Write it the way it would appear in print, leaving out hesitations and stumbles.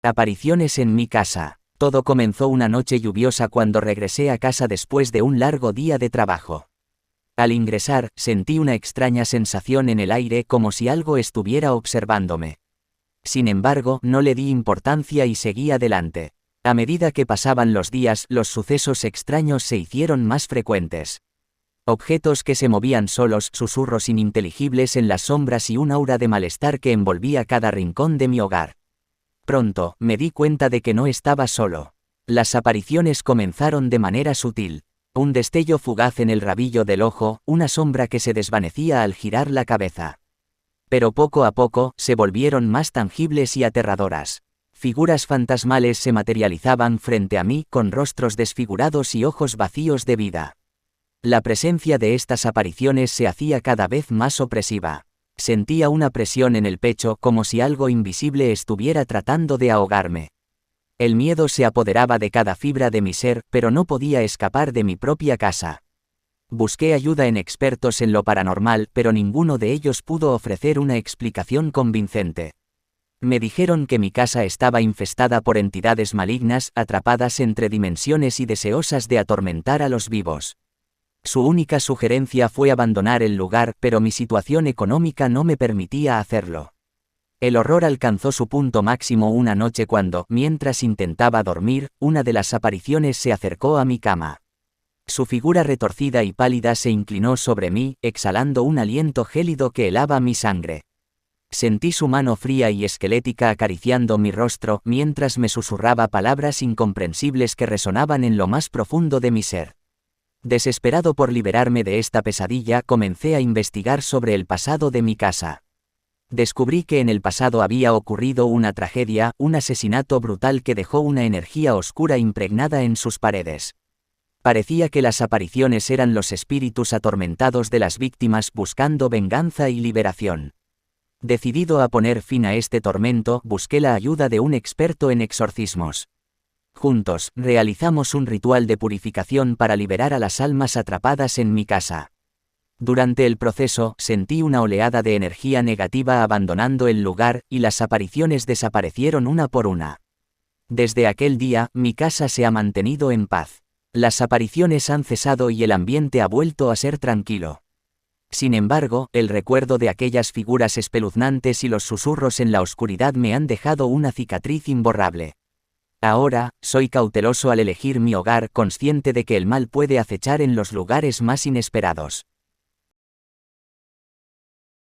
Apariciones en mi casa. Todo comenzó una noche lluviosa cuando regresé a casa después de un largo día de trabajo. Al ingresar, sentí una extraña sensación en el aire como si algo estuviera observándome. Sin embargo, no le di importancia y seguí adelante. A medida que pasaban los días, los sucesos extraños se hicieron más frecuentes. Objetos que se movían solos, susurros ininteligibles en las sombras y un aura de malestar que envolvía cada rincón de mi hogar. Pronto, me di cuenta de que no estaba solo. Las apariciones comenzaron de manera sutil. Un destello fugaz en el rabillo del ojo, una sombra que se desvanecía al girar la cabeza. Pero poco a poco, se volvieron más tangibles y aterradoras. Figuras fantasmales se materializaban frente a mí con rostros desfigurados y ojos vacíos de vida. La presencia de estas apariciones se hacía cada vez más opresiva. Sentía una presión en el pecho como si algo invisible estuviera tratando de ahogarme. El miedo se apoderaba de cada fibra de mi ser, pero no podía escapar de mi propia casa. Busqué ayuda en expertos en lo paranormal, pero ninguno de ellos pudo ofrecer una explicación convincente. Me dijeron que mi casa estaba infestada por entidades malignas, atrapadas entre dimensiones y deseosas de atormentar a los vivos. Su única sugerencia fue abandonar el lugar, pero mi situación económica no me permitía hacerlo. El horror alcanzó su punto máximo una noche cuando, mientras intentaba dormir, una de las apariciones se acercó a mi cama. Su figura retorcida y pálida se inclinó sobre mí, exhalando un aliento gélido que helaba mi sangre. Sentí su mano fría y esquelética acariciando mi rostro, mientras me susurraba palabras incomprensibles que resonaban en lo más profundo de mi ser. Desesperado por liberarme de esta pesadilla, comencé a investigar sobre el pasado de mi casa. Descubrí que en el pasado había ocurrido una tragedia, un asesinato brutal que dejó una energía oscura impregnada en sus paredes. Parecía que las apariciones eran los espíritus atormentados de las víctimas buscando venganza y liberación. Decidido a poner fin a este tormento, busqué la ayuda de un experto en exorcismos. Juntos, realizamos un ritual de purificación para liberar a las almas atrapadas en mi casa. Durante el proceso, sentí una oleada de energía negativa abandonando el lugar, y las apariciones desaparecieron una por una. Desde aquel día, mi casa se ha mantenido en paz. Las apariciones han cesado y el ambiente ha vuelto a ser tranquilo. Sin embargo, el recuerdo de aquellas figuras espeluznantes y los susurros en la oscuridad me han dejado una cicatriz imborrable. Ahora, soy cauteloso al elegir mi hogar, consciente de que el mal puede acechar en los lugares más inesperados.